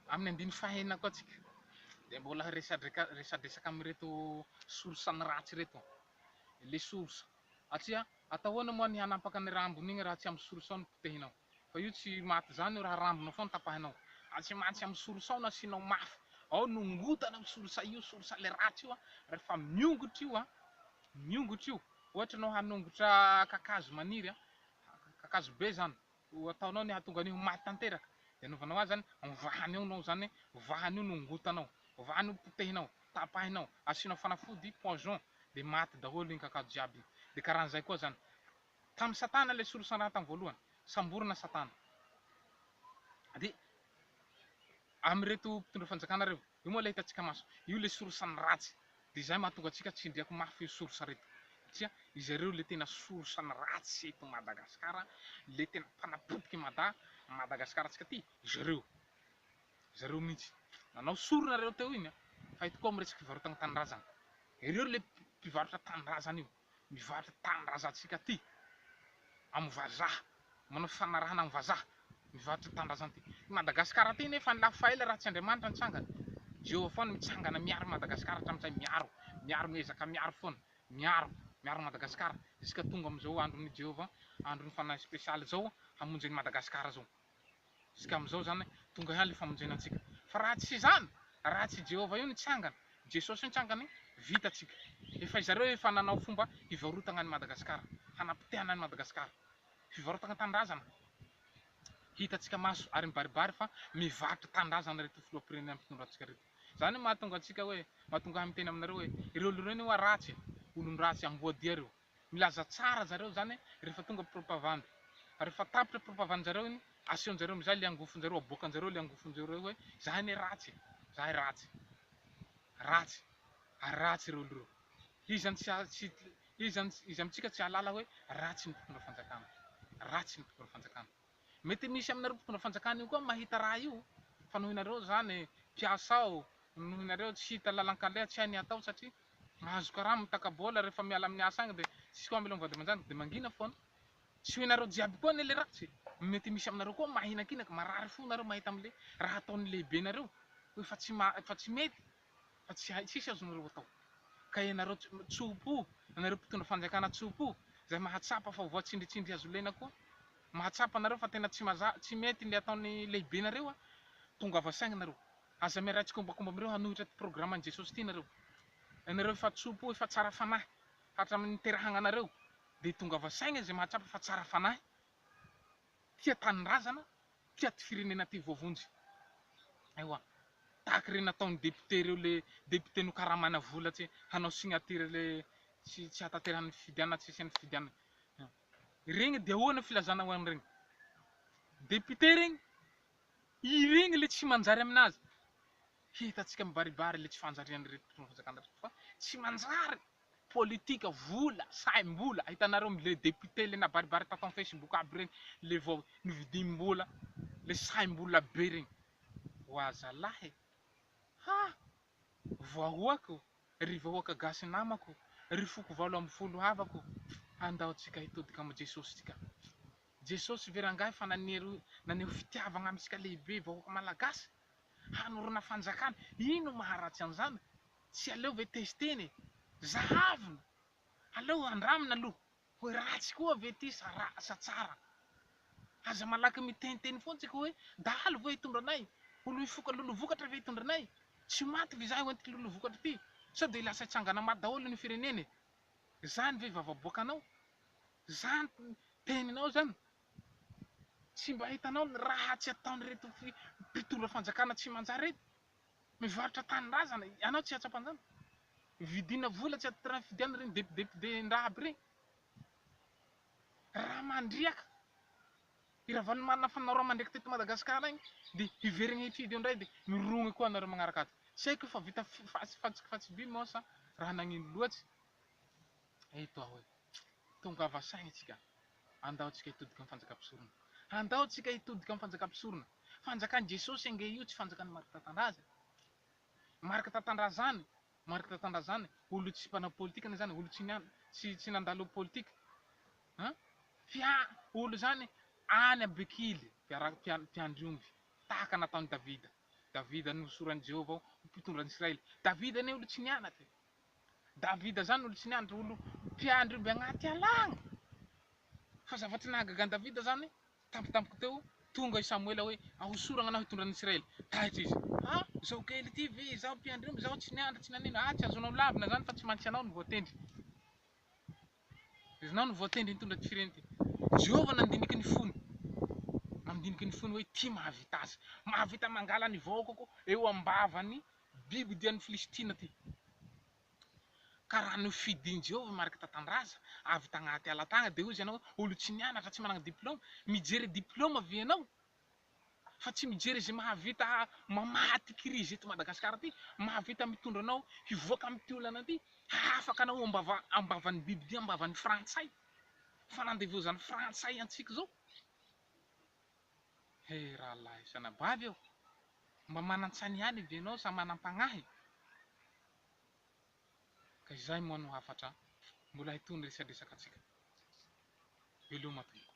amin'ny andiny fahena koa tsika de mbola resadresaka amireto sorsany ratsy reto le sorsa atria atahoana moa ny hanampaka ny rambony igny raha tsy amy sorsao ny potehinao fa io tsy maty zany io raha rambonao foana tapahinao atsy matsy amy sorsao na asinao mafy ao nongotana amy sorsa io sorsa le ratsy io a rehefa miongotry io a miongotry io ohatra anao hanongotra kakazo maniry a kakazo be zany ho ataonao ny hahatonga an'io maty tanteraka de novanao azy zany mivahany eo nao zany vahany io nongotanao vahany io potehinao tapahinao asinao fanafody poison de maty daholo igny kakazo jiaby de karahan'zay koa zany tamy satana le sorsa raha tamy voalohany samborina satana de amireto mpitondra fanjakana reo io moa le hitantsika maso io le sorsany ratsy de zay mahatonga atsika tsindriako mafy io sorsa reto satria izareo le tena sorsany ratsy eto Madagasikara le tena mpanapotiky Madagasikara tsika ty zareo mihitsy nanao sory nareo teo iny a fa eto koa miresaky fivarotana tanindrazana ireo le mpivarotra tanindrazana io mivarotra tanindrazantsika ty amy vazaha manao fanarahana amy vazaha mivarotra tanindrazana ty Madagasikara ty nefa ny lafy faela raha tsy Andriamanitra nitsangana Jehova foana mitsangana miaro Madagasikara hatramizay miaro miezaka miaro foana miaro Madagasikara isika tonga amizao andron'ny Jehova andron'ny fanahy spesialy zao hamonjy an'i Madagasikara zao isika amizao zany tonga ihany le famonjenantsika fa raha tsy zany raha tsy Jehova io nitsangana Jesosy nitsangana igny vita tsika efa zareo efa nanao fomba hivarotana an'i Madagasikara hanapotehana an'i Madagasikara fivarotana tanindrazana hitatsika maso ary mibaribary fa mivarotra tanindrazana reto filoham-pirenena mpitondrantsika reto zany mahatonga atsika hoe mahatonga miteny aminareo hoe ireo olo reny hoa ratsy olon-dratsy amboadia reo milaza tsara zareo zany rehefa tonga propagande rehefa tapitra propagande zareo iny aseonjareo amizay le angofonjareo aboakanjareo le angofonjareo hoe zahay ne ratsy zahay ratsy ary ratsy reo olo reo izy amitsika tsy halala hoe ratsy ny mpitondra fanjakana ratsy ny mpitondra fanjakana mety misy aminareo mpitondra fanjakana io koa mahita raha io fa noho inareo zany mpiasao noho inareo tsy hita lalan-kaleha tsy hay ny atao satria mahazo karama mitaka-bola rehefa miala amin'ny asa agny de tsisy koa milonga vady aman-janaka de mangina foana tsy hoinareo jiaby koa ne le ratsy mety misy aminareo koa mahinakinaky marary fo nareo mahita am'le raha ataon'ny lehibenareo hoe fa tsy mety fa tsisy azonareo atao ka ianareo tsopo anareo mpitondra fanjakana tsopo zay mahatsapa fa voatsindritsindry azo lena koa mahatsapa anareo fa tena tsy mety le ataon'ny lehibenareo a tonga avasaigny nareo aza miaraitsy kombakomba amireo hanohitra ty programan'i Jesosy ty nareo anareo efa tsopo efa tsara fanahy hatramin'ny terahagna anareo de tonga avasaigny zay mahatsapa fa tsara fanahy tia tanindrazana tia ty firenena ty voavonjy eoa tahaky reny nataon'ny député reo le député nokaramana vola tsy hanao signature le tsy hataterahany fidianana tsy asiany fidianana regny de ahoana filazana ho an'iregny député regny iregny le tsy manjary aminazy hitatsika mibaribary le tsy fanjariany reto mpitondra fanjakana reto fa tsy manjary politika vola saim-bola hitanareo le député le nabaribary tato amy Facebook aby regny le vao nividim-bola le saim-bola be regny ho aza lahy ha voahoako ry vahoaka gasy namako ry foko 80 havako andao tsika hitodika amy Jesosy tsika Jesosy verangahy fa naneho fitiavagna amitsika lehibe vahoaka malagasy hanorona fanjakana ino maharatsy an'izany tsy aleo ve testeny zahavina aleo andramina aloha hoe ratsy koa ve ty sa tsara aza malaky miteniteny foana tsika hoe dahalo ve hitondra anay olo ifoka lolo vokatra ve hitondra anay tsy maty ve zahay ho entiky lolo vokatra ty sao de lasa hitsangana maty daholo ny fireneny zany ve vavaboakanao zany teninao zany tsy mba hitanao ny raha tsy ataony reto mpitondra fanjakana tsy manjary reto mivarotra tanindrazana anao tsy hatsapan'izany vidina vola tsy aterahany fidiana regny député-ndraha aby regny raha mandriaka irahavalo manana fanao raha mandriaka teto Madagasikara igny de hiverigny hitridy eo ndray de mirogny koa anareo magnaraka azy tsy haiko fa vita fatsiby moa sa raha nagnino loatsy eto ahoe tonga avasaigny tsika andao tsika hitodika amy fanjakam-pisorona andao tsika hitodika amy fanjakam-pisorona fanjakan'i Jesosy ange io tsy fanjakany Marika Tatandraza Marika Tatandrazany Marika Tatandrazany olo tsy mpanao politika zany olo tsy nandalo politika olo zany any Abekily mpiandry omby tahaka nataon'i Davida Davida nosorany Jehovah mpitondran'ny Israely. Davida ne olo tsy nianatra. Davida zany olo tsy nianatra, olo mpiandry mby agnaty alagna. Fa zavatry nahagaga Davida zany tampotampoky teo tonga i Samuel hoe ahosoragna anao hitondran'ny Israely. Taitra izy. Zao kely ty ve, zao mpiandry zao tsy nianatra tsy nanino. Tsy azonao lavina zany fa tsy maintsy anao no voatendry. Ianao no voatendry hitondra ty fireny ty. Jehovah nandiniky ny fony. Nandiniky ny fony hoe ty mahavita azy. Mahavita mangala ny vahoakako eo ambavany biby dian'ny Filistina ty. Ka raha no fidiny Jehovah marika tatandraza avy tagnaty ala tagna de hozy ianao olo tsy nianatra tsy managna diplôma, mijery diplôma ve ianao? Fa tsy mijery zay mahavita mamaty crise eto Madagasikara ty, mahavita mitondra anao hivoaka amin'ny ty olana ty, hafaka anao ambavan'ny biby ty, ambavan'ny frantsay. Fanandevozan'ny frantsay antsika zao. Rahalahy sanabavy eo. Mba manan-tsany ihany ve ianao sa manam-pagnahy? Ka izay moa no hafatra mbola hitondra resadresaka atsika. Veloma tompoko.